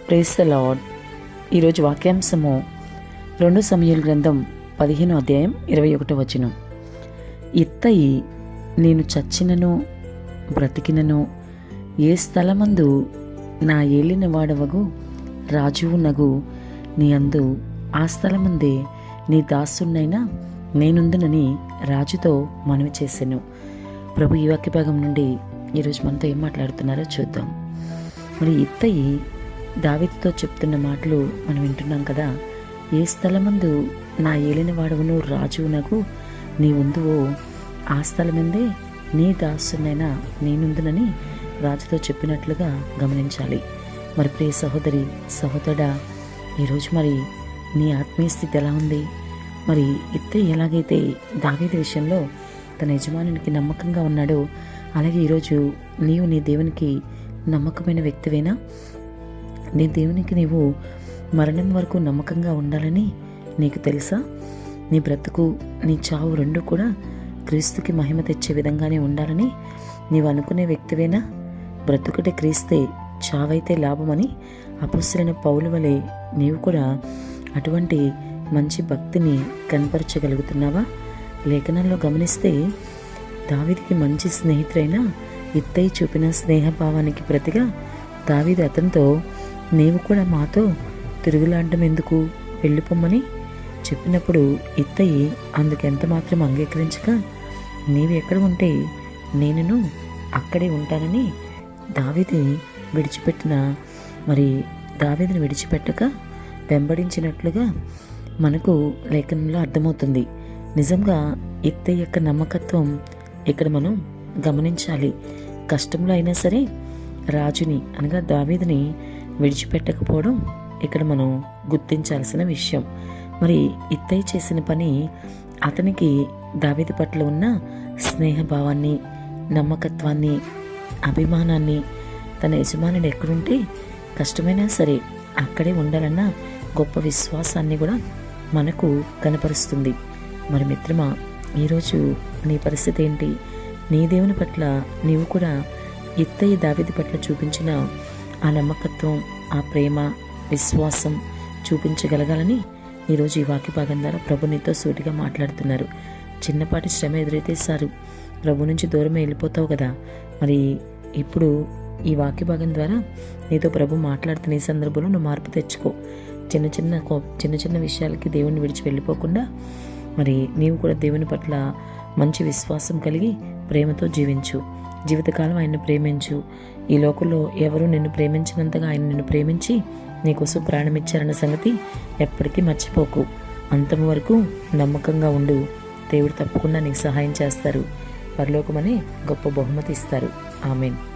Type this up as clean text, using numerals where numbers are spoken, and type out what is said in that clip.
Praise the lord. ఈరోజు వాక్యాంశము 2 సమూయేలు గ్రంథం 15వ అధ్యాయం 21వ వచనం. ఇత్తయి నేను చచ్చినను బ్రతికినను ఏ స్థలమందు నా ఏలిన వాడవగు రాజువునగు నీ అందు ఆ స్థలమందే నీ దాసున్నైనా నేనుందునని రాజుతో మనవి చేశాను. ప్రభు ఈ వాక్య భాగం నుండి ఈరోజు మనతో ఏం మాట్లాడుతున్నారో చూద్దాం. మరి ఇత్తయి దావీదుతో చెప్తున్న మాటలు మనం వింటున్నాం కదా. ఏ స్థలమందు నా ఏలిన వాడవును రాజువునకు నీ ఉందువో ఆ స్థలమందే నీ దాసునైనా నేనుందునని రాజుతో చెప్పినట్లుగా గమనించాలి. మరి ప్రియ సహోదరి సహోదరుడా, ఈరోజు మరి నీ ఆత్మీయ స్థితి ఎలా ఉంది? మరి ఇత్తయి ఎలాగైతే దావీదు విషయంలో తన యజమానునికి నమ్మకంగా ఉన్నాడో, అలాగే ఈరోజు నీవు నీ దేవునికి నమ్మకమైన వ్యక్తివేనా? నీ దేవునికి నీవు మరణం వరకు నమ్మకంగా ఉండాలని నీకు తెలుసా? నీ బ్రతుకు నీ చావు రెండు కూడా క్రీస్తుకి మహిమ తెచ్చే విధంగానే ఉండాలని నీవు అనుకునే వ్యక్తివేనా? బ్రతుకుటే క్రీస్తే, చావైతే లాభమని అపొస్తలుడైన పౌలు వలె నీవు కూడా అటువంటి మంచి భక్తిని కనపరచగలుగుతున్నావా? లేఖనాల్లో గమనిస్తే దావీదుకి మంచి స్నేహితుడైన ఇత్తయి చూపిన స్నేహభావానికి ప్రతిగా దావీదు అతనితో నీవు కూడా మాతో తిరుగులాడడం ఎందుకు, వెళ్ళిపోమ్మని చెప్పినప్పుడు ఇత్తయి అందుకు ఎంత మాత్రం అంగీకరించక నీవు ఎక్కడ ఉంటే నేనును అక్కడే ఉంటానని దావీదుని విడిచిపెట్టక వెంబడించినట్లుగా మనకు లేఖనంలో అర్థమవుతుంది. నిజంగా ఇత్తయి యొక్క నమ్మకత్వం ఇక్కడ మనం గమనించాలి. కష్టంలో అయినా సరే రాజుని అనగా దావీదుని విడిచిపెట్టకపోవడం ఇక్కడ మనం గుర్తించాల్సిన విషయం. మరి ఇత్తయి చేసిన పని అతనికి దావీదు పట్ల ఉన్న స్నేహభావాన్ని, నమ్మకత్వాన్ని, అభిమానాన్ని, తన యజమానుడు ఎక్కడుంటే కష్టమైనా సరే అక్కడే ఉండాలన్న గొప్ప విశ్వాసాన్ని కూడా మనకు కనపరుస్తుంది. మరి మిత్రమా, ఈరోజు నీ పరిస్థితి ఏంటి? నీ దేవుని పట్ల నీవు కూడా ఇత్తయి దావీదు పట్ల చూపించిన ఆ నమ్మకత్వం, ఆ ప్రేమ, విశ్వాసం చూపించగలగాలని ఈరోజు ఈ వాక్య భాగం ద్వారా ప్రభు నీతో సూటిగా మాట్లాడుతున్నారు. చిన్నపాటి శ్రమ ఎదురైతే సారు, ప్రభు నుంచి దూరమే వెళ్ళిపోతావు కదా. మరి ఇప్పుడు ఈ వాక్య భాగం ద్వారా నీతో ప్రభు మాట్లాడుతున్న ఈ సందర్భంలో నువ్వు మార్పు తెచ్చుకో. చిన్న చిన్న విషయాలకి దేవుణ్ణి విడిచి వెళ్ళిపోకుండా మరి నీవు కూడా దేవుని పట్ల మంచి విశ్వాసం కలిగి ప్రేమతో జీవించు. జీవితకాలం ఆయన్ని ప్రేమించు. ఈ లోకంలో ఎవరు నిన్ను ప్రేమించినంతగా ఆయన నిన్ను ప్రేమించి నీకోసం ప్రాణం ఇచ్చారన్న సంగతి ఎప్పటికీ మర్చిపోకు. అంతం వరకు నమ్మకంగా ఉండు. దేవుడు తప్పకుండా నీకు సహాయం చేస్తారు. పరలోకమని గొప్ప బహుమతి ఇస్తారు. ఆమేన్.